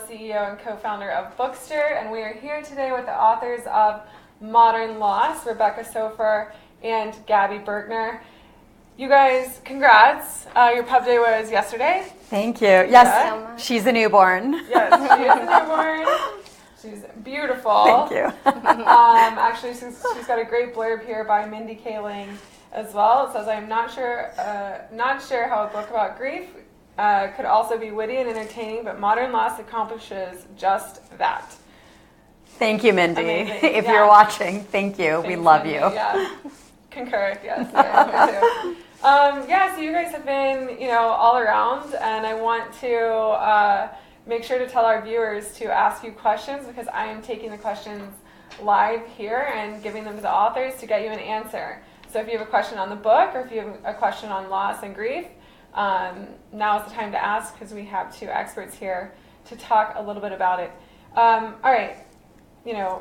CEO and co-founder of Bookstr, and we are here today with the authors of Modern Loss, Rebecca Soffer and Gabby Birkner. You guys, congrats. Your pub day was yesterday. Thank you. Yes, she's a newborn. Yes, she is a newborn. She's beautiful. Thank you. Actually, she's got a great blurb here by Mindy Kaling as well. It says, "I'm not sure how a book about grief could also be witty and entertaining, but Modern Loss accomplishes just that." Thank you, Mindy. Amazing. If you're watching, thank you. Thanks, we love Mindy. you. Yeah. Concur. Yes. Yeah, so you guys have been, all around, and I want to make sure to tell our viewers to ask you questions because I am taking the questions live here and giving them to the authors to get you an answer. So if you have a question on the book or if you have a question on loss and grief, now is the time to ask because we have two experts here to talk a little bit about it. All right.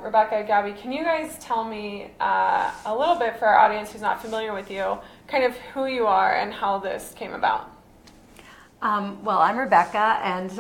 Rebecca, Gabby, can you guys tell me a little bit for our audience who's not familiar with you, kind of who you are and how this came about? Well, I'm Rebecca, and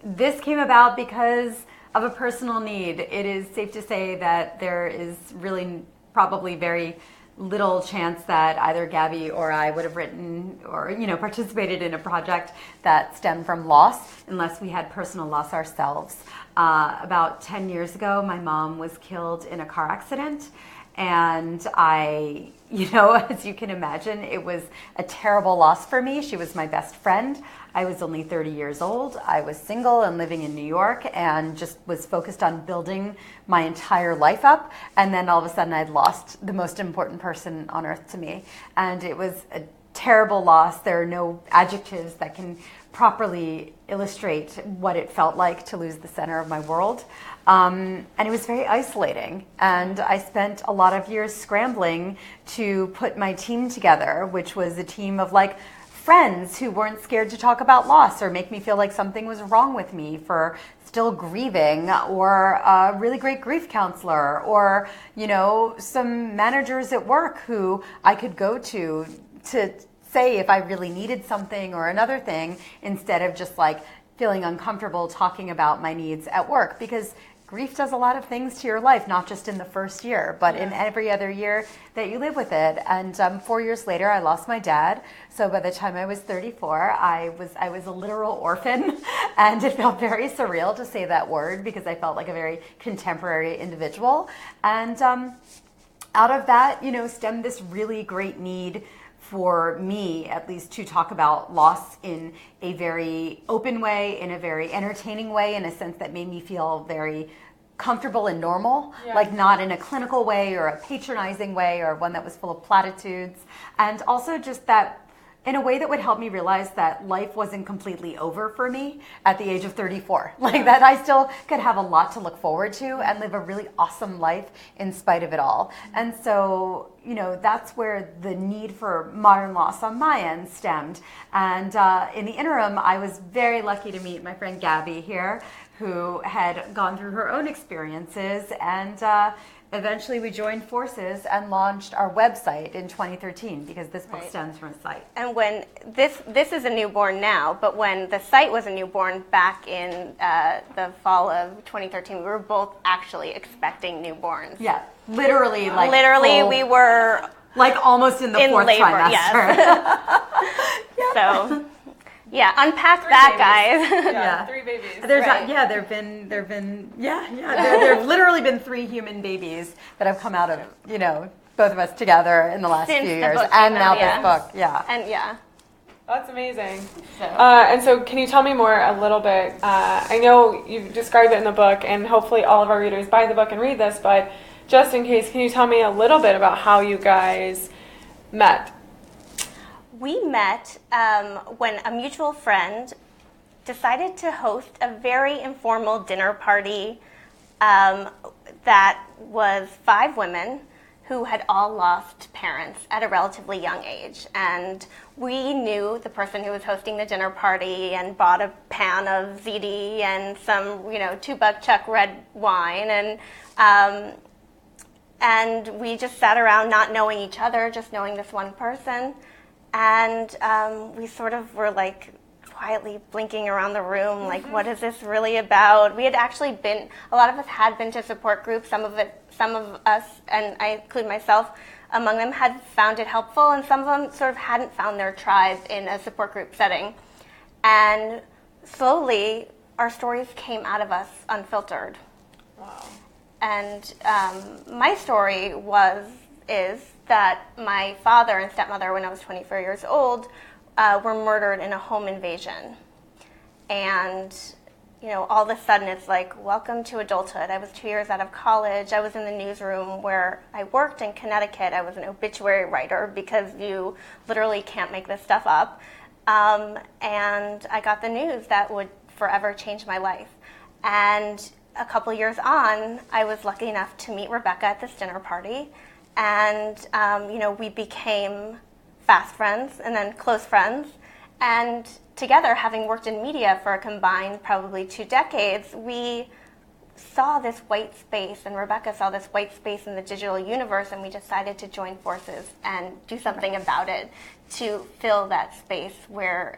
this came about because of a personal need. It is safe to say that there is really probably very little chance that either Gabby or I would have written or participated in a project that stemmed from loss unless we had personal loss ourselves. About 10 years ago, my mom was killed in a car accident, and I, as you can imagine, it was a terrible loss for me. She was my best friend. I was only 30 years old. I was single and living in New York and just was focused on building my entire life up. And then all of a sudden I'd lost the most important person on earth to me. And it was a terrible loss. There are no adjectives that can properly illustrate what it felt like to lose the center of my world. And it was very isolating. And I spent a lot of years scrambling to put my team together, which was a team of friends who weren't scared to talk about loss or make me feel like something was wrong with me for still grieving, or a really great grief counselor, or, some managers at work who I could go to say if I really needed something or another thing, instead of just feeling uncomfortable talking about my needs at work, because grief does a lot of things to your life, not just in the first year, but in every other year that you live with it. And 4 years later, I lost my dad. So by the time I was 34, I was a literal orphan, and it felt very surreal to say that word because I felt like a very contemporary individual. And out of that, stemmed this really great need for me, at least, to talk about loss in a very open way, in a very entertaining way, in a sense that made me feel very comfortable and normal, not in a clinical way or a patronizing way or one that was full of platitudes. And also just that in a way that would help me realize that life wasn't completely over for me at the age of 34. That I still could have a lot to look forward to and live a really awesome life in spite of it all. And so, that's where the need for modern loss on my end stemmed. And in the interim, I was very lucky to meet my friend Gabby here, who had gone through her own experiences, and eventually we joined forces and launched our website in 2013 because this book stems from a site. And when this is a newborn now, but when the site was a newborn back in the fall of 2013, we were both actually expecting newborns. Yeah, literally we were almost in the fourth labor, trimester. Yes. So. Yeah, unpack Three babies. Guys. Yeah, 3 babies. There've literally been 3 human babies that have come out of, both of us together in the last few years. And now this book, And That's amazing. And so can you tell me more a little bit? I know you've described it in the book, and hopefully all of our readers buy the book and read this, but just in case, can you tell me a little bit about how you guys met? We met when a mutual friend decided to host a very informal dinner party that was 5 women who had all lost parents at a relatively young age. And we knew the person who was hosting the dinner party and bought a pan of ZD and some, $2 Chuck red wine. And we just sat around not knowing each other, just knowing this one person. And we sort of were quietly blinking around the room, like, what is this really about? We had actually been, a lot of us had been to support groups. Some of us, and I include myself among them, had found it helpful, and some of them sort of hadn't found their tribe in a support group setting. And slowly, our stories came out of us unfiltered. Wow. And my story is that my father and stepmother, when I was 24 years old, were murdered in a home invasion. And, you know, all of a sudden it's like, welcome to adulthood. I was 2 years out of college. I was in the newsroom where I worked in Connecticut. I was an obituary writer because you literally can't make this stuff up. And I got the news that would forever change my life. And a couple years on, I was lucky enough to meet Rebecca at this dinner party. And, you know, we became fast friends and then close friends. And together, having worked in media for a combined probably 2 decades, we saw this white space, and Rebecca saw this white space in the digital universe, and we decided to join forces and do something about it to fill that space where,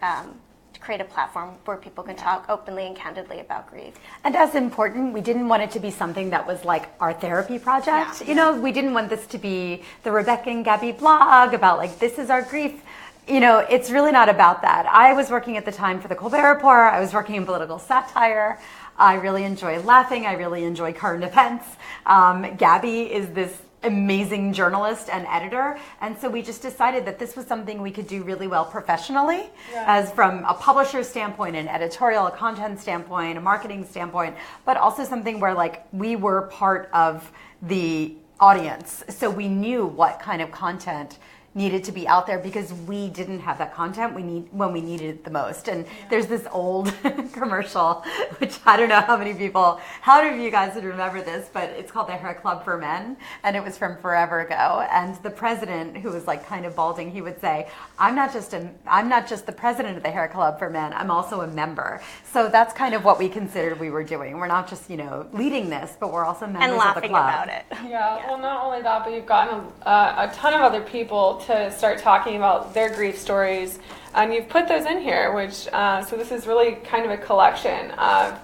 to create a platform where people can talk openly and candidly about grief. And as important, we didn't want it to be something that was like our therapy project. Yeah. You know, we didn't want this to be the Rebecca and Gabby blog about like, this is our grief. You know, it's really not about that. I was working at the time for the Colbert Report. I was working in political satire. I really enjoy laughing. I really enjoy current events. Gabby is this amazing journalist and editor, and so we just decided that this was something we could do really well professionally, as from a publisher standpoint, an editorial, a content standpoint, a marketing standpoint, but also something where like we were part of the audience, so we knew what kind of content needed to be out there because we didn't have that content when we needed it the most. And there's this old commercial, which I don't know how many of you guys would remember this, but it's called the Hair Club for Men, and it was from forever ago. And the president, who was like kind of balding, he would say, I'm not just the president of the Hair Club for Men, I'm also a member. So that's kind of what we considered we were doing. We're not just, you know, leading this, but we're also members And of the laughing club. about it. Yeah, well, not only that, but you've gotten a ton of other people to start talking about their grief stories, and you've put those in here, which, so this is really kind of a collection of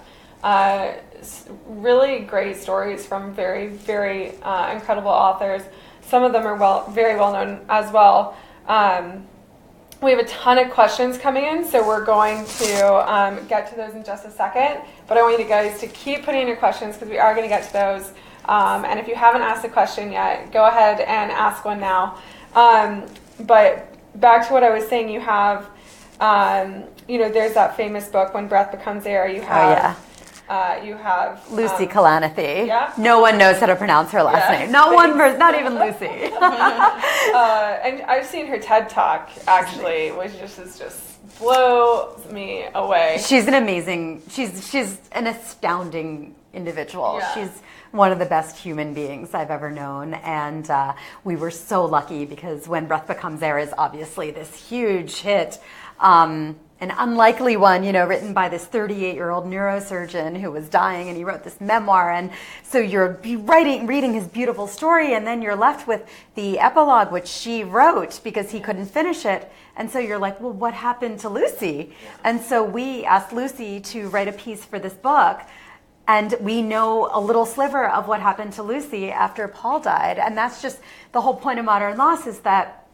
really great stories from very, very incredible authors. Some of them are very well known as well. We have a ton of questions coming in, so we're going to get to those in just a second, but I want you guys to keep putting in your questions because we are going to get to those. And if you haven't asked a question yet, go ahead and ask one now. But back to what I was saying, you have, you know, there's that famous book, When Breath Becomes Air. You have, you have Lucy Kalanithi. Yeah. No one knows how to pronounce her last name. Not one person, not even Lucy. And I've seen her TED Talk actually, which just blows me away. She's an amazing. She's an astounding individual. Yeah. She's one of the best human beings I've ever known, and we were so lucky because When Breath Becomes Air is obviously this huge hit, an unlikely one, you know, written by this 38-year-old neurosurgeon who was dying, and he wrote this memoir, and so you're reading his beautiful story, and then you're left with the epilogue, which she wrote because he couldn't finish it, and so you're like, well, what happened to Lucy? And so we asked Lucy to write a piece for this book. And we know a little sliver of what happened to Lucy after Paul died. And that's just the whole point of Modern Loss, is that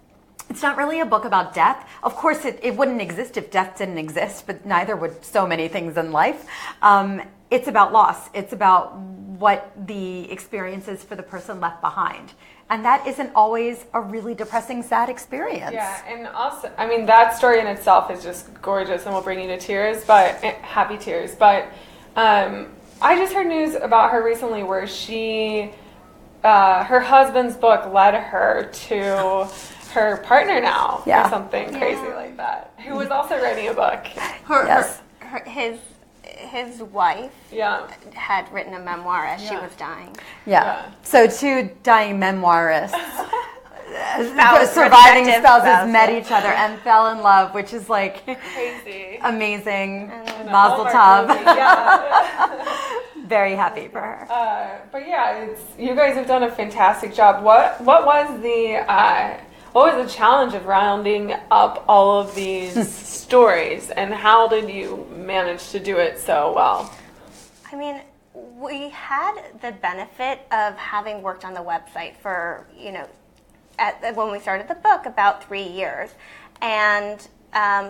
it's not really a book about death. Of course, it wouldn't exist if death didn't exist, but neither would so many things in life. It's about loss. It's about what the experience is for the person left behind. And that isn't always a really depressing, sad experience. Yeah, and also, I mean, that story in itself is just gorgeous and will bring you to tears, but happy tears. But I just heard news about her recently where she, her husband's book led her to her partner now, or something crazy like that, who was also writing a book. His wife had written a memoir as she was dying. So two dying memoirists, surviving spouses met each other and fell in love, which is like crazy, amazing. Mazel tov. Very happy for her. But yeah, you guys have done a fantastic job. What was the what was the challenge of rounding up all of these stories, and how did you manage to do it so well? I mean, we had the benefit of having worked on the website for, when we started the book, about 3 years. And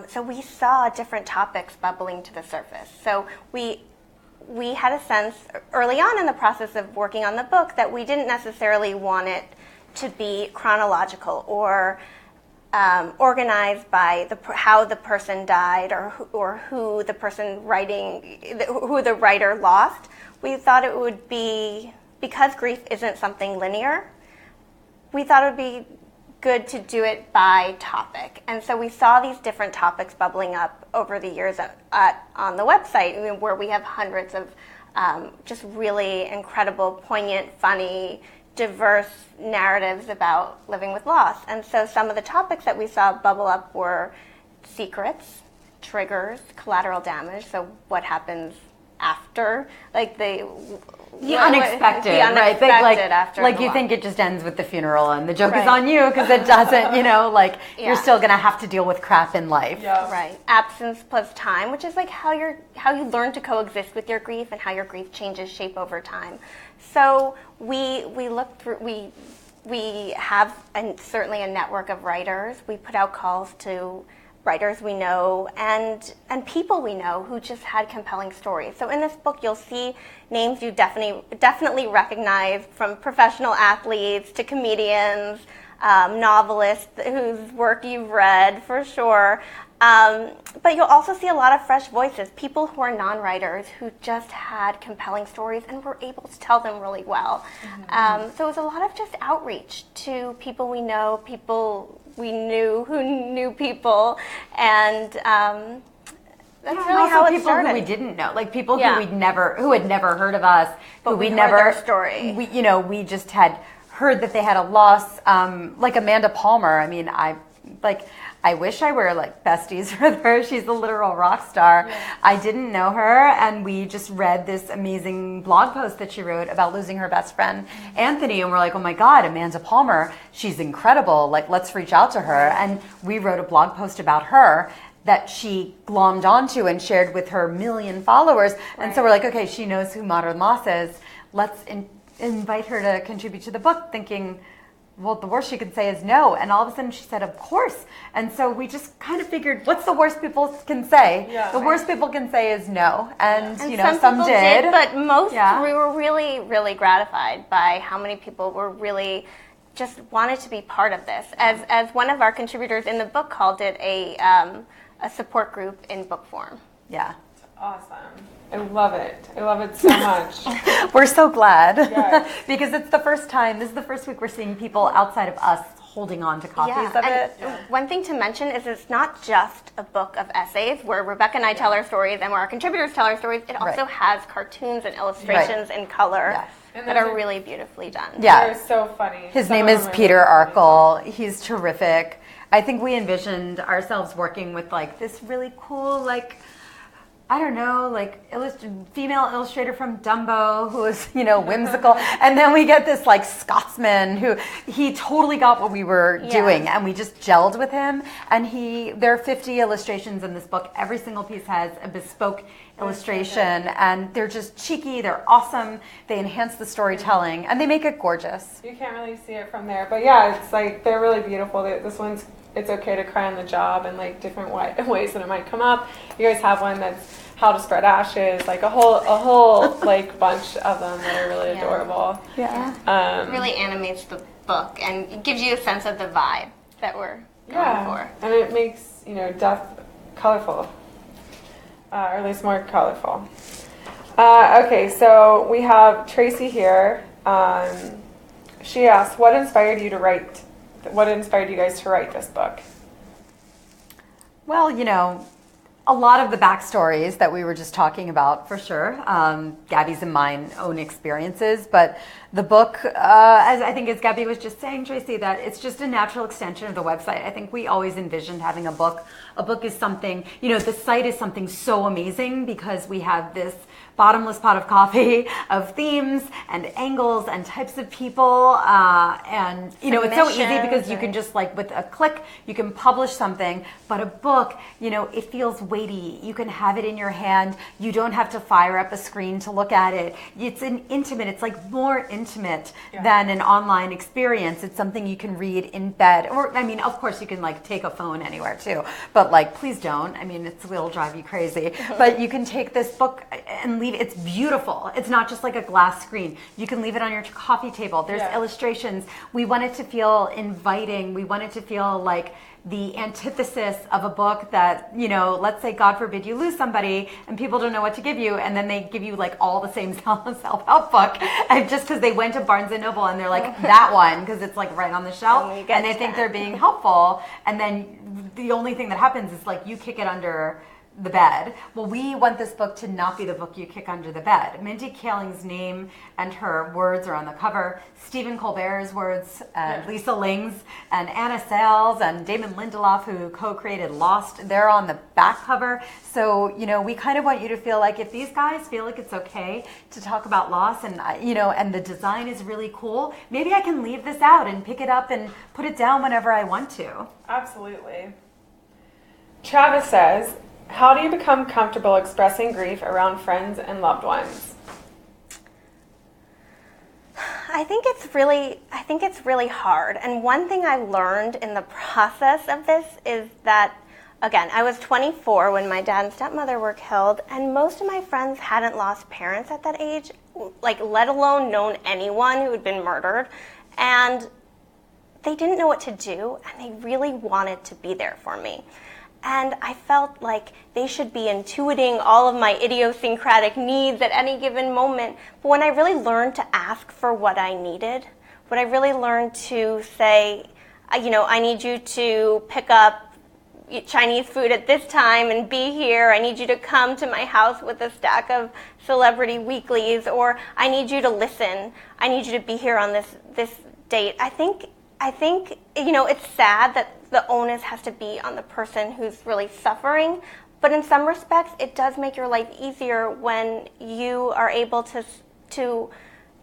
so we saw different topics bubbling to the surface. So we had a sense early on in the process of working on the book that we didn't necessarily want it to be chronological or organized by how the person died or who the person who the writer lost. We thought it would be, because grief isn't something linear, we thought it would be good to do it by topic. And so we saw these different topics bubbling up over the years on the website, where we have hundreds of just really incredible, poignant, funny, diverse narratives about living with loss. And so some of the topics that we saw bubble up were secrets, triggers, collateral damage, so what happens after, like the unexpected, right? After like you loss. think it just ends with the funeral and the joke is on you, because it doesn't. You're still going to have to deal with crap in life. Yeah. Right. Absence plus time, which is like how you learn to coexist with your grief and how your grief changes shape over time. So we look through. We have certainly a network of writers. We put out calls to writers we know and people we know who just had compelling stories. So in this book, you'll see names you definitely recognize, from professional athletes to comedians, novelists whose work you've read for sure. But you'll also see a lot of fresh voices, people who are non-writers who just had compelling stories and were able to tell them really well. So it was a lot of just outreach to people we know, people we knew who knew people, and that's really how it started. People who we didn't know, like people who had never heard of us, but who we never heard their story. We just had heard that they had a loss, like Amanda Palmer. I mean, I wish I were like besties with her. She's a literal rock star. Yeah. I didn't know her, and we just read this amazing blog post that she wrote about losing her best friend, Anthony, and we're like, oh my God, Amanda Palmer, she's incredible. Like, let's reach out to her. And we wrote a blog post about her that she glommed onto and shared with her 1 million followers. Right. And so we're like, okay, she knows who Modern Loss is. Let's invite her to contribute to the book, thinking, well, the worst she could say is no. And all of a sudden she said, of course. And so we just kind of figured, what's the worst people can say? Yeah, the worst people can say is no. And some did. But most, we were really, really gratified by how many people were really just wanted to be part of this. As one of our contributors in the book called it, a support group in book form. Yeah. Awesome. I love it. I love it so much. We're so glad. Yes. Because it's the first time, this is the first week we're seeing people outside of us holding on to copies of it. One thing to mention is it's not just a book of essays where Rebecca and I tell our stories and where our contributors tell our stories. It also has cartoons and illustrations in color that are really beautifully done. Yeah. They're so funny. His name is Peter Arkle. He's terrific. I think we envisioned ourselves working with like this really cool, like, I don't know, like female illustrator from Dumbo who is, whimsical. And then we get this like Scotsman who he totally got what we were doing, and we just gelled with him. And there are 50 illustrations in this book. Every single piece has a bespoke illustration, and they're just cheeky, they're awesome, they enhance the storytelling, and they make it gorgeous. You can't really see it from there, but yeah, it's like they're really beautiful. This one's It's Okay to Cry on the Job, and like different ways that it might come up. You guys have one that's How to Spread Ashes, like a whole like bunch of them that are really adorable. Yeah. It really animates the book and gives you a sense of the vibe that we're going for. And it makes death colorful, or at least more colorful. Okay, so we have Tracy here. She asked, what inspired you guys to write this book? Well, a lot of the backstories that we were just talking about, for sure. Gabby's and mine own experiences, but the book, as Gabby was just saying, Tracy, that it's just a natural extension of the website. I think we always envisioned having a book. A book is something, the site is something so amazing because we have this bottomless pot of coffee of themes and angles and types of people. And, it's so easy because you can just like with a click, you can publish something. But a book, it feels weighty. You can have it in your hand. You don't have to fire up a screen to look at it. It's it's like more intimate than an online experience. It's something you can read in bed. Or, of course you can like take a phone anywhere too. But like, please don't. It'll drive you crazy. But you can take this book and leave. It's beautiful. It's not just like a glass screen. You can leave it on your coffee table. There's illustrations. We want it to feel inviting. We want it to feel like the antithesis of a book that, let's say, God forbid, you lose somebody and people don't know what to give you, and then they give you like all the same self-help book, and just because they went to Barnes & Noble and they're like, that one, because it's like right on the shelf, and they think they're being helpful, and then the only thing that happens is like you kick it under the bed. Well, we want this book to not be the book you kick under the bed. Mindy Kaling's name and her words are on the cover. Stephen Colbert's words, Lisa Ling's, and Anna Sales, and Damon Lindelof, who co-created Lost, they're on the back cover. So, we kind of want you to feel like if these guys feel like it's okay to talk about loss and, and the design is really cool, maybe I can leave this out and pick it up and put it down whenever I want to. Absolutely. Travis says, how do you become comfortable expressing grief around friends and loved ones? I think it's really hard. And one thing I learned in the process of this is that, again, I was 24 when my dad and stepmother were killed, and most of my friends hadn't lost parents at that age, like let alone known anyone who had been murdered. And they didn't know what to do, and they really wanted to be there for me. And I felt like they should be intuiting all of my idiosyncratic needs at any given moment. But when I really learned to ask for what I needed, when I really learned to say, I need you to pick up Chinese food at this time and be here. I need you to come to my house with a stack of celebrity weeklies, or I need you to listen. I need you to be here on this date. I think it's sad that the onus has to be on the person who's really suffering, but in some respects, it does make your life easier when you are able to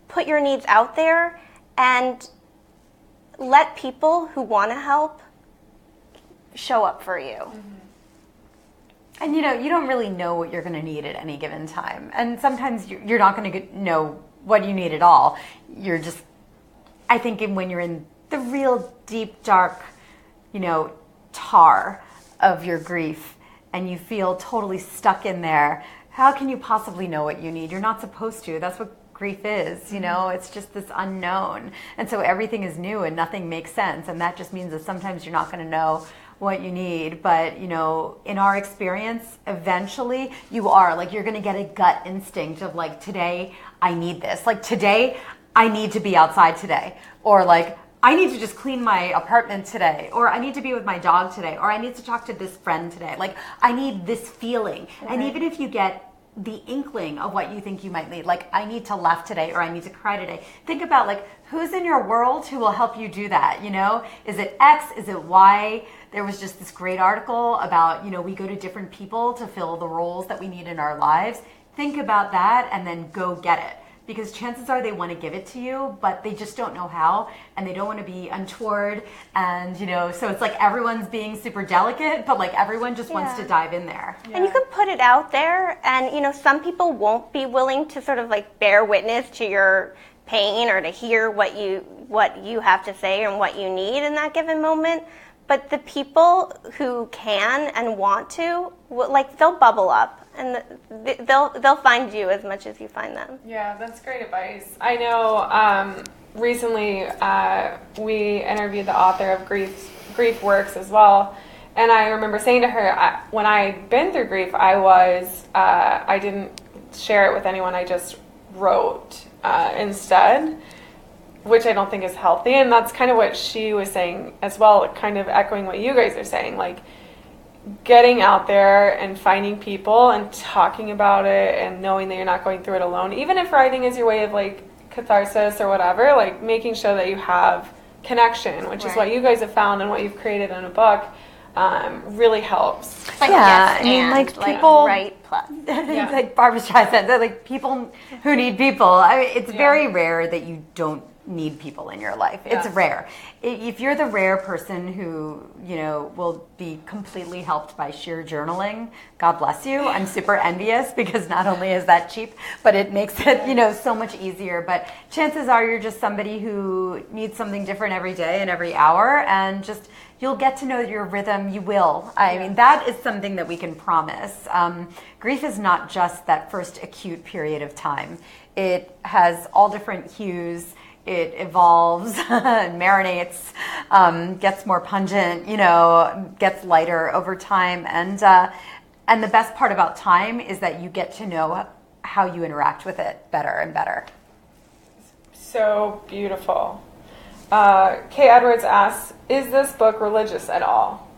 put your needs out there and let people who want to help show up for you. Mm-hmm. And you don't really know what you're going to need at any given time, and sometimes you're not going to know what you need at all. You're just, I think, when you're in the real deep, dark, tar of your grief and you feel totally stuck in there, how can you possibly know what you need? You're not supposed to. That's what grief is, it's just this unknown. And so everything is new and nothing makes sense. And that just means that sometimes you're not going to know what you need. But, in our experience, eventually you are. Like, you're going to get a gut instinct of like, today I need this. Like, today I need to be outside today. Or like, I need to just clean my apartment today, or I need to be with my dog today, or I need to talk to this friend today. Like, I need this feeling. Right. And even if you get the inkling of what you think you might need, like, I need to laugh today, or I need to cry today, think about like, who's in your world who will help you do that? Is it X? Is it Y? There was just this great article about, we go to different people to fill the roles that we need in our lives. Think about that and then go get it. Because chances are they want to give it to you, but they just don't know how, and they don't want to be untoward. And, so it's like everyone's being super delicate, but like everyone just wants to dive in there. Yeah. And you can put it out there, and, some people won't be willing to sort of like bear witness to your pain or to hear what you have to say and what you need in that given moment. But the people who can and want to, they'll bubble up. And they'll find you as much as you find them. Yeah, that's great advice. I know recently we interviewed the author of Grief Works as well, and I remember saying to her, when I'd been through grief, I didn't share it with anyone. I just wrote instead, which I don't think is healthy, and that's kind of what she was saying as well, kind of echoing what you guys are saying, like, getting out there and finding people and talking about it and knowing that you're not going through it alone, even if writing is your way of like catharsis or whatever, like making sure that you have connection, which is what you guys have found and what you've created in a book. really helps. Like, Yeah, yes, I mean, and, like, people- right plus. Yeah. Like Barbara Streisand, they're like people who need people. I mean, it's very rare that you don't need people in your life. It's Yeah. rare. If you're the rare person who, will be completely helped by sheer journaling, God bless you. I'm super envious because not only is that cheap, but it makes it, so much easier. But chances are you're just somebody who needs something different every day and every hour, and just you'll get to know your rhythm. You will. I mean, that is something that we can promise. Grief is not just that first acute period of time. It has all different hues. It evolves, marinates, gets more pungent, gets lighter over time. And the best part about time is that you get to know how you interact with it better and better. So beautiful. Kay Edwards asks, is this book religious at all?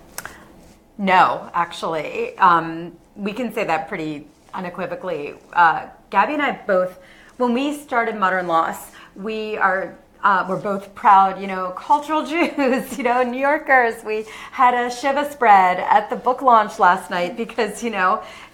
No, actually. We can say that pretty unequivocally. Gabby and I both, when we started Modern Loss, we're both proud, cultural Jews, New Yorkers. We had a Shiva spread at the book launch last night because,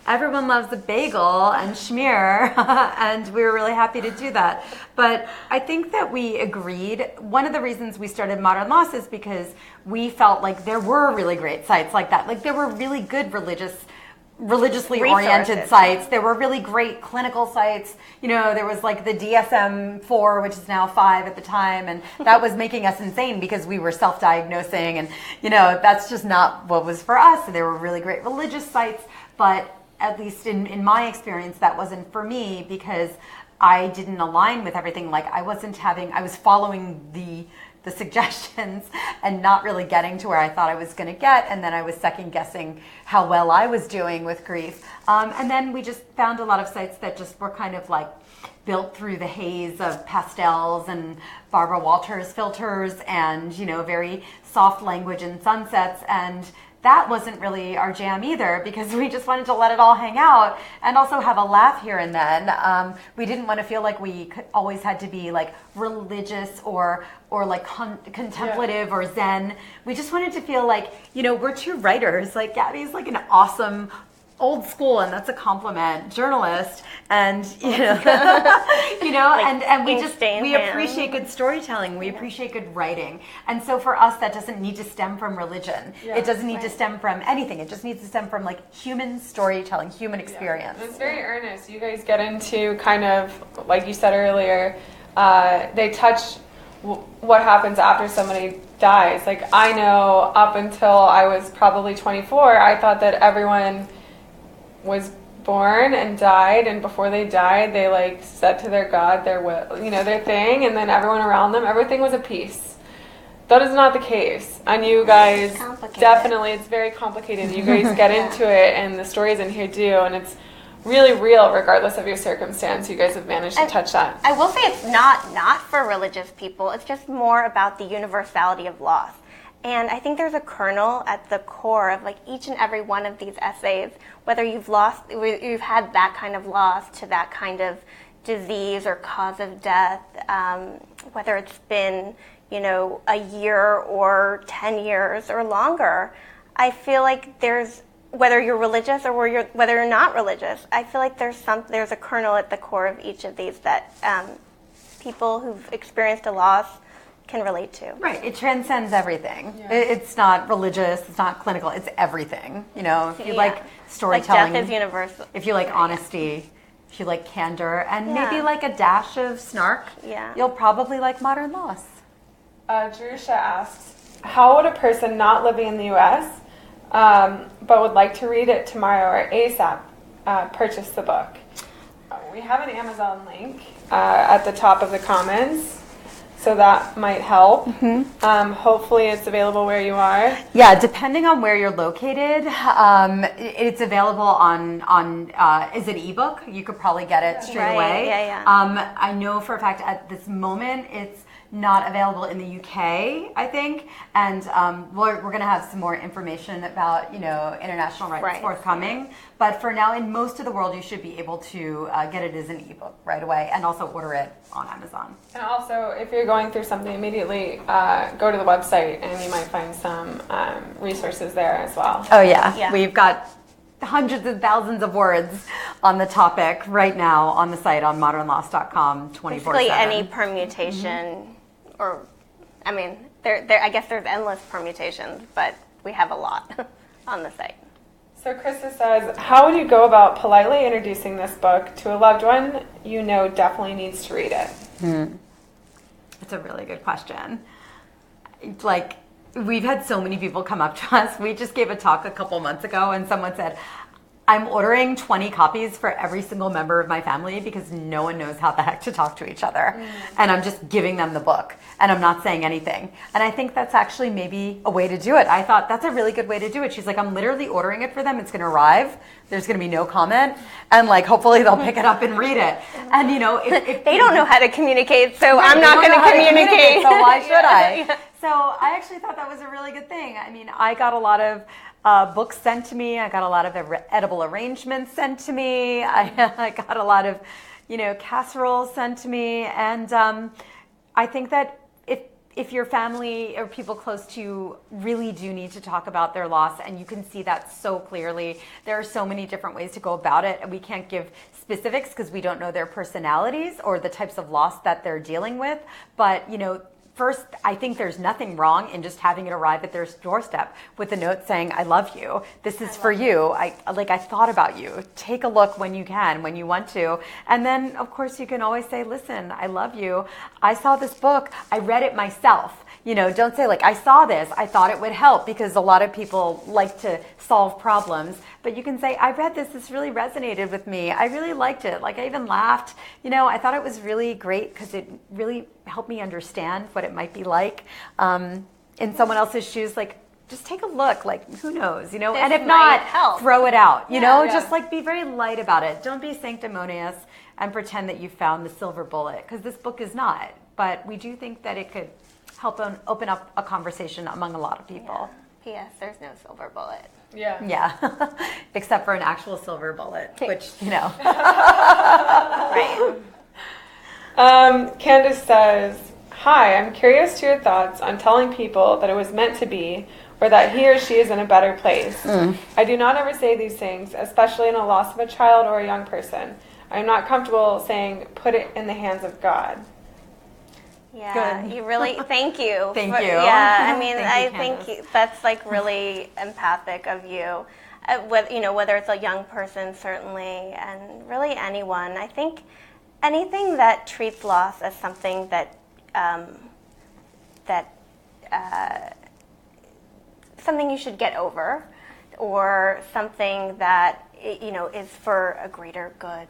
everyone loves a bagel and schmear, and we were really happy to do that. But I think that we agreed. One of the reasons we started Modern Loss is because we felt like there were really great sites like that. Like there were really good religiously oriented Resources. sites. There were really great clinical sites. There was like the DSM-4, which is now 5 at the time, and that was making us insane because we were self-diagnosing, and that's just not what was for us. There were really great religious sites, but at least in my experience, that wasn't for me because I didn't align with everything. Like I was following the suggestions and not really getting to where I thought I was going to get. And then I was second guessing how well I was doing with grief. And then we just found a lot of sites that just were kind of like built through the haze of pastels and Barbara Walters filters and, very soft language and sunsets. And that wasn't really our jam either because we just wanted to let it all hang out and also have a laugh here and then. We didn't want to feel like we always had to be like religious or like contemplative or Zen. We just wanted to feel like, we're two writers. Like Gabby's like an awesome old school, and that's a compliment, journalist, and Like and we fan. appreciate good storytelling, we appreciate good writing, and so for us that doesn't need to stem from religion. It doesn't need to stem from anything. It just needs to stem from like human storytelling, human experience. It's very earnest. You guys get into kind of, like you said earlier, they touch what happens after somebody dies. Like I know up until I was probably 24, I thought that everyone was born and died, and before they died they like said to their God their will, their thing, and then everyone around them, everything was a piece. That is not the case. And you guys definitely, it's very complicated. You guys get into it, and the stories in here do, and it's really real regardless of your circumstance. You guys have managed to touch that. I will say it's not for religious people. It's just more about the universality of loss. And I think there's a kernel at the core of like each and every one of these essays, whether you've had that kind of loss to that kind of disease or cause of death, whether it's been, a year or 10 years or longer. I feel like whether you're religious or whether you're not religious, I feel like there's a kernel at the core of each of these that people who've experienced a loss can relate to. Right. It transcends everything. Yeah. It's not religious. It's not clinical. It's everything. If you like storytelling. Like death is universal. If you like honesty, if you like candor, and maybe like a dash of snark, you'll probably like Modern Loss. Jerusha asks, how would a person not living in the U.S. But would like to read it tomorrow or ASAP purchase the book? We have an Amazon link at the top of the comments, so that might help. Mm-hmm. Hopefully it's available where you are. Yeah, depending on where you're located, it's available on is it ebook? You could probably get it straight away. Yeah. I know for a fact at this moment it's not available in the UK, I think. And we're going to have some more information about, international rights forthcoming. But for now, in most of the world, you should be able to get it as an ebook right away and also order it on Amazon. And also, if you're going through something immediately, go to the website and you might find some resources there as well. Oh, yeah. We've got hundreds of thousands of words on the topic right now on the site on modernloss.com 24/7. Basically any permutation, or, I mean, I guess there's endless permutations, but we have a lot on the site. So Krista says, how would you go about politely introducing this book to a loved one you know definitely needs to read it? That's a really good question. Like, we've had so many people come up to us. We just gave a talk a couple months ago and someone said, I'm ordering 20 copies for every single member of my family because no one knows how the heck to talk to each other. And I'm just giving them the book and I'm not saying anything. And I think that's actually maybe a way to do it. I thought that's a really good way to do it. She's like, I'm literally ordering it for them. It's going to arrive. There's going to be no comment. And like, hopefully they'll pick it up and read it. And if they don't know how to communicate, so I'm not going to communicate. So why should I? So I actually thought that was a really good thing. I mean, I got a lot of books sent to me. I got a lot of edible arrangements sent to me. I got a lot of, casseroles sent to me. And I think that if your family or people close to you really do need to talk about their loss, and you can see that so clearly, there are so many different ways to go about it. And we can't give specifics because we don't know their personalities or the types of loss that they're dealing with. But, first, I think there's nothing wrong in just having it arrive at their doorstep with a note saying, I love you. This is for you. I thought about you. Take a look when you can, when you want to. And then, of course, you can always say, listen, I love you. I saw this book. I read it myself. Don't say I saw this. I thought it would help, because a lot of people like to solve problems. But you can say, I read this. This really resonated with me. I really liked it. I even laughed. I thought it was really great because it really helped me understand what it might be like in someone else's shoes. Just take a look. Who knows? And if not, throw it out. Just be very light about it. Don't be sanctimonious and pretend that you found the silver bullet, because this book is not. But we do think that it could help open up a conversation among a lot of people. P.S. There's no silver bullet. Yeah. Except for an actual silver bullet, which, Right. Candace says, hi, I'm curious to your thoughts on telling people that it was meant to be, or that he or she is in a better place. I do not ever say these things, especially in a loss of a child or a young person. I'm not comfortable saying, put it in the hands of God. Yeah, Good. you really, thank you. Thank you. Yeah, I mean, Thank you, I think that's really empathic of you. Whether it's a young person, certainly, and really anyone. I think anything that treats loss as something that something you should get over, or something that is for a greater good,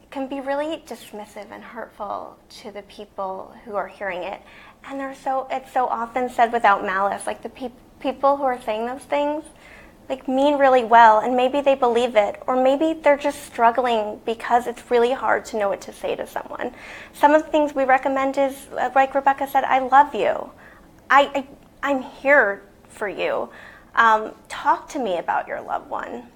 can be really dismissive and hurtful to the people who are hearing it. And it's so often said without malice. The people who are saying those things mean really well, and maybe they believe it, or maybe they're just struggling because it's really hard to know what to say to someone. Some of the things we recommend is, like Rebecca said, I love you. I'm here for you. Talk to me about your loved one.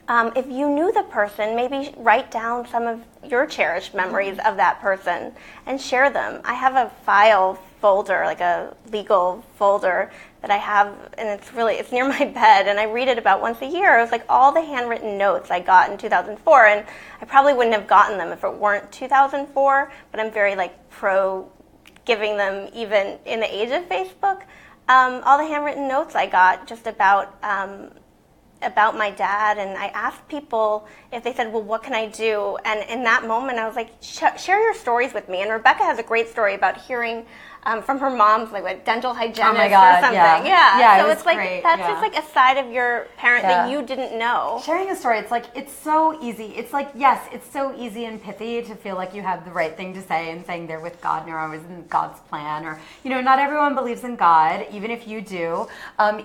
If you knew the person, maybe write down some of your cherished memories of that person and share them. I have a file folder, a legal folder that I have, and it's near my bed, and I read it about once a year. It was all the handwritten notes I got in 2004, and I probably wouldn't have gotten them if it weren't 2004, but I'm very pro giving them even in the age of Facebook. All the handwritten notes I got just about my dad, and I asked people if they said, well, what can I do? And in that moment, I was like, share your stories with me. And Rebecca has a great story about hearing from her mom's a dental hygienist or something. Yeah, so it's great. That's just a side of your parent that you didn't know. Sharing a story, it's so easy. It's yes, it's so easy and pithy to feel like you have the right thing to say, and saying they're with God and you're always in God's plan, or not everyone believes in God. Even if you do,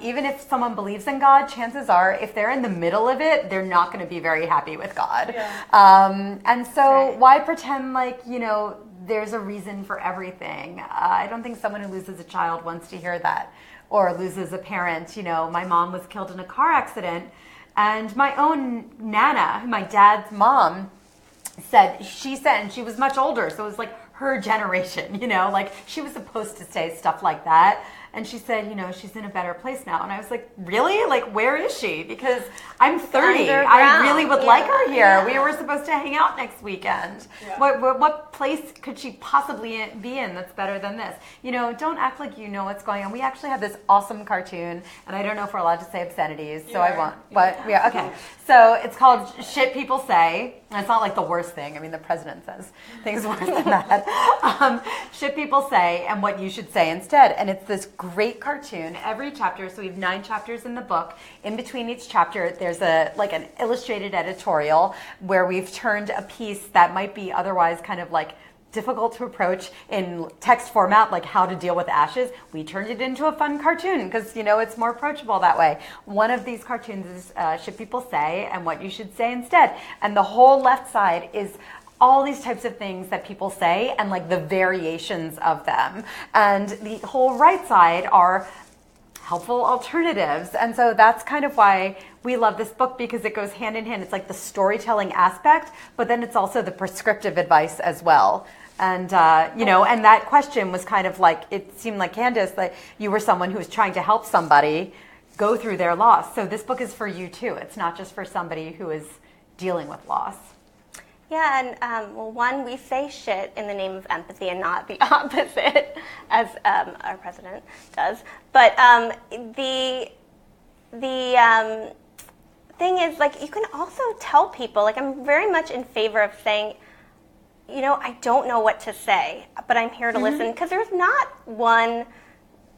even if someone believes in God, chances are if they're in the middle of it, they're not going to be very happy with God. And so why pretend there's a reason for everything. I don't think someone who loses a child wants to hear that, or loses a parent. You know, my mom was killed in a car accident, and my own Nana, my dad's mom, she said, and she was much older, so it was like her generation, you know, like she was supposed to say stuff like that. And she said, you know, she's in a better place now. And I was like, really? Like, where is she? Because I'm 30. I really would like her here. Yeah. We were supposed to hang out next weekend. Yeah. What place could she possibly be in that's better than this? You know, don't act like you know what's going on. We actually have this awesome cartoon, and I don't know if we're allowed to say obscenities, so I won't. What? Yeah, okay. So it's called Shit People Say. And it's not like the worst thing. I mean, the president says things worse than that. Shit People Say and What You Should Say Instead. And it's this great cartoon. Every chapter, so we have 9 chapters in the book. In between each chapter, there's an illustrated editorial where we've turned a piece that might be otherwise kind of like difficult to approach in text format, like how to deal with ashes. We turned it into a fun cartoon because, you know, it's more approachable that way. One of these cartoons is Shit People Say and What You Should Say Instead. And the whole left side is all these types of things that people say and like the variations of them. And the whole right side are helpful alternatives. And so that's kind of why we love this book, because it goes hand in hand. It's like the storytelling aspect, but then it's also the prescriptive advice as well. And, you know, and that question was kind of like, it seemed like, Candace, that you were someone who was trying to help somebody go through their loss. So this book is for you too. It's not just for somebody who is dealing with loss. Yeah, and well, one, we say shit in the name of empathy and not the opposite, as our president does. But the thing is, like, you can also tell people, like, I'm very much in favor of saying, you know, I don't know what to say, but I'm here to listen, because there's not one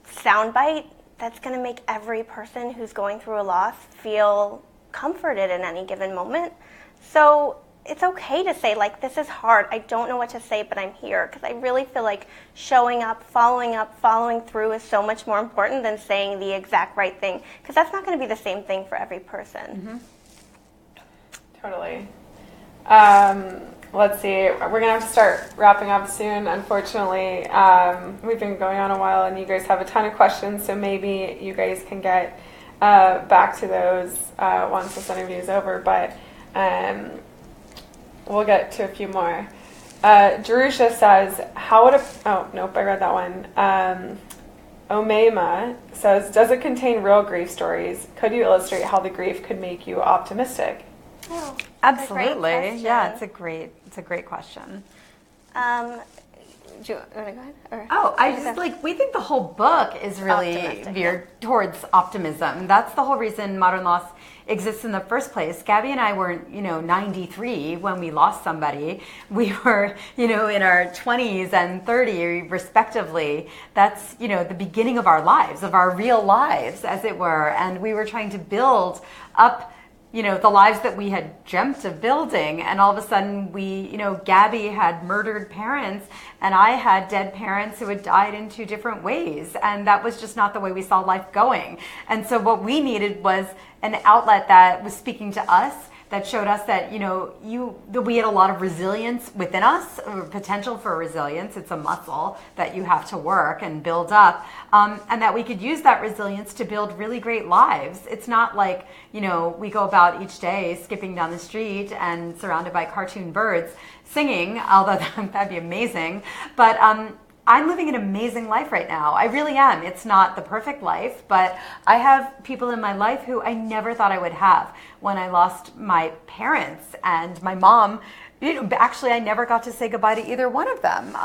soundbite that's going to make every person who's going through a loss feel comforted in any given moment. So it's okay to say, like, this is hard. I don't know what to say, but I'm here. Because I really feel like showing up, following through is so much more important than saying the exact right thing. Because that's not going to be the same thing for every person. Totally. Let's see. We're going to have to start wrapping up soon, unfortunately. We've been going on a while, and you guys have a ton of questions, so maybe you guys can get back to those once this interview is over. But we'll get to a few more. Jerusha says, how would oh, nope, I read that one. Omema says, does it contain real grief stories? Could you illustrate how the grief could make you optimistic? Oh, absolutely. Yeah, it's a great question. Do you want to go ahead? Or I just like, we think the whole book is really veered towards optimism. That's the whole reason Modern Loss exists in the first place. Gabby and I weren't, 93 when we lost somebody. We were, in our 20s and 30 respectively. That's, the beginning of our lives, of our real lives, as it were. And we were trying to build up the lives that we had dreamt of building, and all of a sudden Gabby had murdered parents, and I had dead parents who had died in 2 different ways, and that was just not the way we saw life going. And so what we needed was an outlet that was speaking to us, that showed us that, that we had a lot of resilience within us, or potential for resilience. It's a muscle that you have to work and build up, and that we could use that resilience to build really great lives. It's not like, we go about each day skipping down the street and surrounded by cartoon birds singing, although that'd be amazing. But I'm living an amazing life right now. I really am. It's not the perfect life, but I have people in my life who I never thought I would have. When I lost my parents and my mom, actually I never got to say goodbye to either one of them.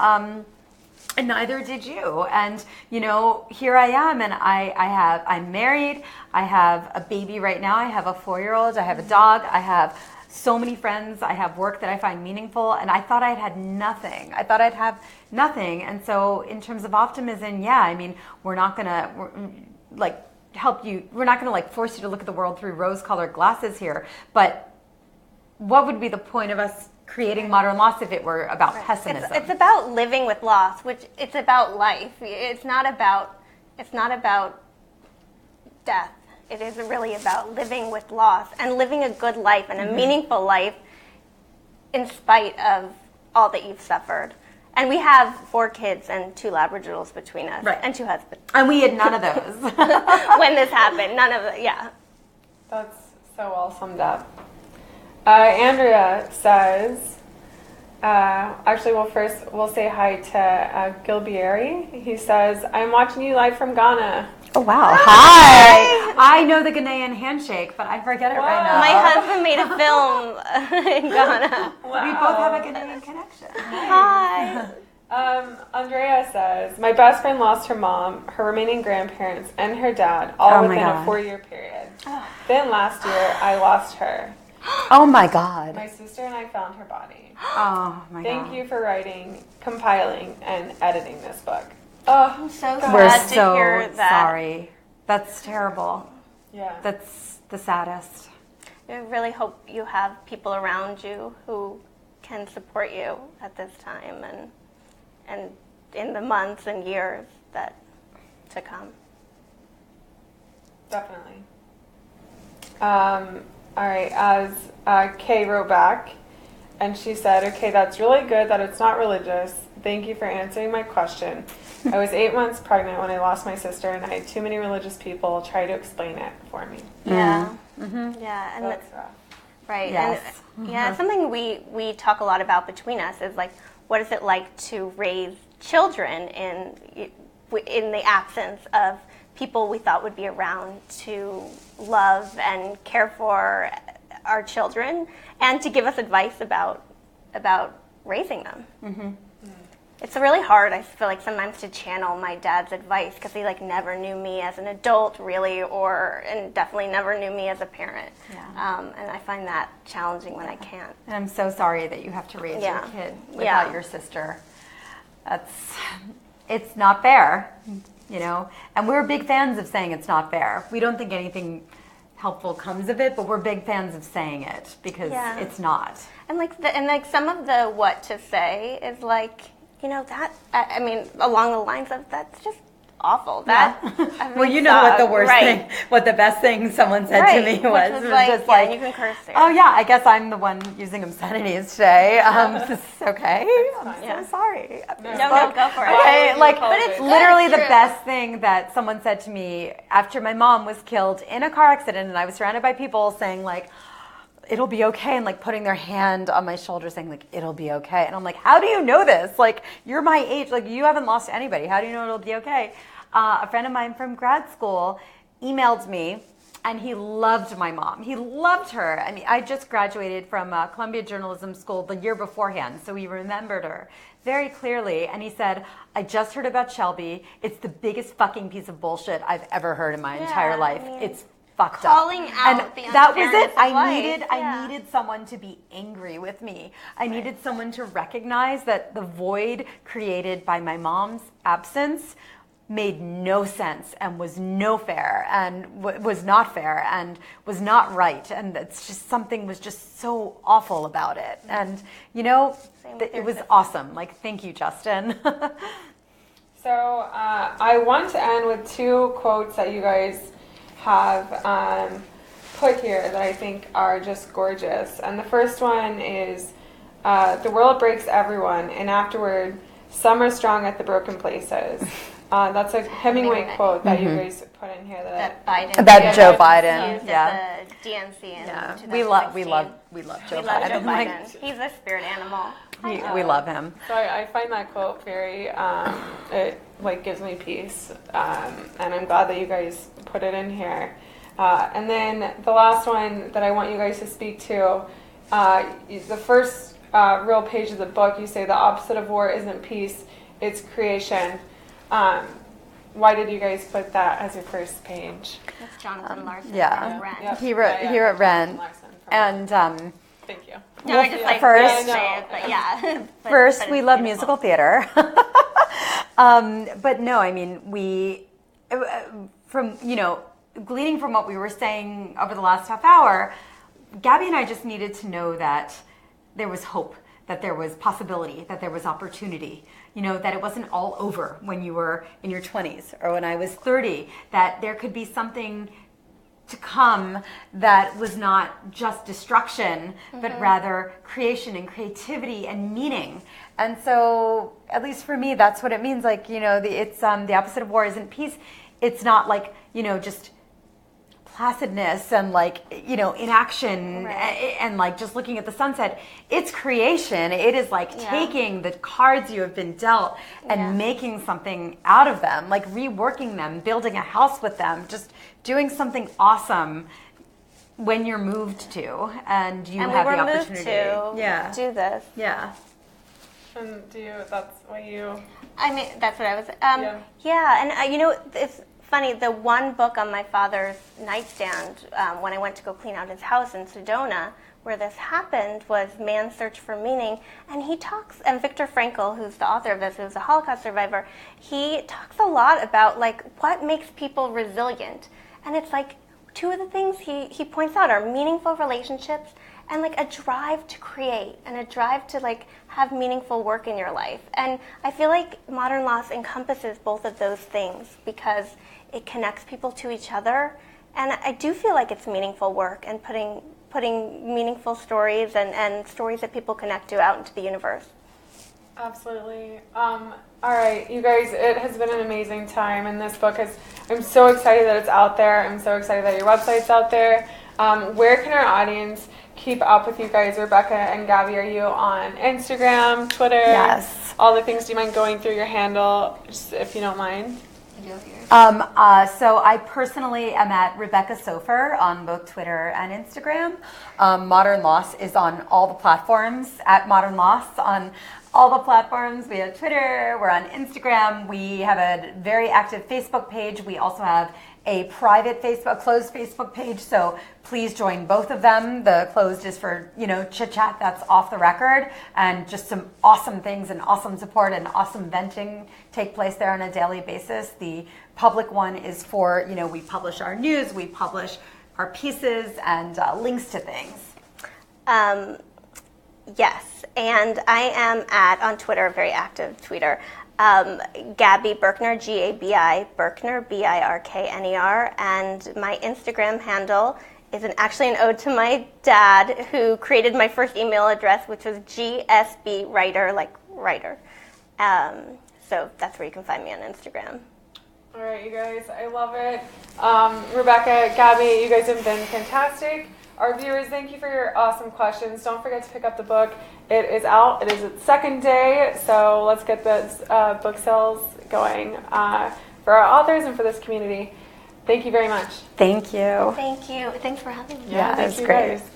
And neither did you. And, here I am, and I'm married. I have a baby right now. I have a 4-year-old. I have a dog. I have so many friends. I have work that I find meaningful, and I thought I'd had nothing. I thought I'd have nothing. And so in terms of optimism, we're not going to help you. We're not going to force you to look at the world through rose-colored glasses here. But what would be the point of us creating Modern Loss if it were about pessimism? It's about living with loss, which it's about life. It's not about death. It is really about living with loss and living a good life and a meaningful life in spite of all that you've suffered. And we have 4 kids and 2 Labradoodles between us, Right. and 2 husbands. And we had none of those. When this happened, none of it. Yeah. That's so well summed up. Andrea says, actually, first we'll say hi to Gilbieri. He says, I'm watching you live from Ghana. Oh, wow. Hi. I know the Ghanaian handshake, but I forget it right now. My husband made a film in Ghana. Wow. We both have a Ghanaian connection. Hi. Andrea says, my best friend lost her mom, her remaining grandparents, and her dad all within a 4-year period. Then last year, I lost her. Oh, my God. My sister and I found her body. Oh, my God. Thank you for writing, compiling, and editing this book. Oh, I'm so We're sad to so hear that. sorry. That's terrible. yeah. That's the saddest. I really hope you have people around you who can support you at this time and in the months and years that to come. Definitely. All right, as Kay wrote back, and she said, okay, that's really good that it's not religious. Thank you for answering my question. I was 8 months pregnant when I lost my sister, and I had too many religious people try to explain it for me. Yeah. Yeah. And That's rough. right. Yes. And yeah, something we talk a lot about between us is like, what is it like to raise children in the absence of people we thought would be around to love and care for our children and to give us advice about raising them. Mm-hmm. It's really hard, I feel like, sometimes to channel my dad's advice because he never knew me as an adult really, and definitely never knew me as a parent. Yeah. And I find that challenging when I can't. And I'm so sorry that you have to raise your kid without your sister. It's not fair, and we're big fans of saying it's not fair. We don't think anything helpful comes of it, but we're big fans of saying it because it's not. And some of the what to say is along the lines of that's just awful. Well, you know what the worst thing, what the best thing someone said to me was just you can curse there. Oh yeah, I guess I'm the one using obscenities today. This is okay. I'm so sorry. No, go for it. Okay, but it's literally the true. best thing that someone said to me after my mom was killed in a car accident, and I was surrounded by people saying it'll be okay, and putting their hand on my shoulder saying it'll be okay. And I'm like, how do you know this? You're my age, you haven't lost anybody. How do you know it'll be okay? A friend of mine from grad school emailed me, and he loved my mom. He loved her. I mean, I just graduated from Columbia Journalism School the year beforehand, so he remembered her very clearly. And he said, I just heard about Shelby. It's the biggest fucking piece of bullshit I've ever heard in my entire life. It's fucked up. Calling out and the that was it. unfairness of life. I needed someone to be angry with me. I needed someone to recognize that the void created by my mom's absence made no sense and was no fair and was not fair and was not right, and it's just something was just so awful about it. And it was awesome. Thank you, Justin. So I want to end with 2 quotes that you guys have put here that I think are just gorgeous. And the first one is, the world breaks everyone, and afterward, some are strong at the broken places. That's a Hemingway quote that you guys put in here. That Biden. About Joe Biden. Used Yeah. at the DNC in Yeah. 2016. We love Joe We love Biden. Joe Biden. He's a spirit animal. We love him. So I find that quote very, it gives me peace, and I'm glad that you guys put it in here. And then the last one that I want you guys to speak to, the first real page of the book, you say the opposite of war isn't peace, it's creation. Why did you guys put that as your first page? That's Jonathan Larson. Yeah. From Rent. Yep. He wrote Rent. And And thank you. No, I just first- say it, but yeah. first, we love beautiful. musical theater. But no, I mean, gleaning from what we were saying over the last half hour, Gabby and I just needed to know that there was hope, that there was possibility, that there was opportunity, that it wasn't all over when you were in your 20s or when I was 30, that there could be something to come that was not just destruction, but rather creation and creativity and meaning. And so, at least for me, that's what it means. Like, it's the opposite of war isn't peace. It's not like, just placidness and inaction and like just looking at the sunset. It's creation. It is like taking the cards you have been dealt and making something out of them, like reworking them, building a house with them, just doing something awesome when you're moved to and you have the opportunity to do this. Yeah. And that's what you... I mean, that's what I was... and it's funny, the one book on my father's nightstand when I went to go clean out his house in Sedona, where this happened, was Man's Search for Meaning. And he talks, and Viktor Frankl, who's the author of this, who's a Holocaust survivor, he talks a lot about what makes people resilient. And it's two of the things he points out are meaningful relationships and a drive to create and a drive to have meaningful work in your life. And I feel like modern loss encompasses both of those things because it connects people to each other. And I do feel like it's meaningful work and putting meaningful stories and stories that people connect to out into the universe. Absolutely. All right, you guys, it has been an amazing time, and this book I'm so excited that it's out there. I'm so excited that your website's out there. Where can our audience keep up with you guys? Rebecca and Gabby, are you on Instagram, Twitter? Yes. All the things. Do you mind going through your handle, just if you don't mind? So I personally am at Rebecca Soffer on both Twitter and Instagram. Modern Loss is on all the platforms, at Modern Loss on all the platforms. We have Twitter, we're on Instagram, we have a very active Facebook page. We also have a private closed Facebook page, so please join both of them. The closed is for, chit chat that's off the record, and just some awesome things and awesome support and awesome venting take place there on a daily basis. The public one is for, we publish our news, we publish our pieces and links to things. Yes, and I am on Twitter, a very active tweeter, Gabby Birkner, Gabi Birkner, Birkner, and my Instagram handle is actually an ode to my dad, who created my first email address, which was GSBWriter, like writer. So that's where you can find me on Instagram. All right, you guys, I love it. Rebecca, Gabby, you guys have been fantastic. Our viewers, thank you for your awesome questions. Don't forget to pick up the book. It is out. It is its second day, so let's get those book sales going for our authors and for this community. Thank you very much. Thank you. Thank you. Thanks for having me. Yeah, it was thank you great. guys.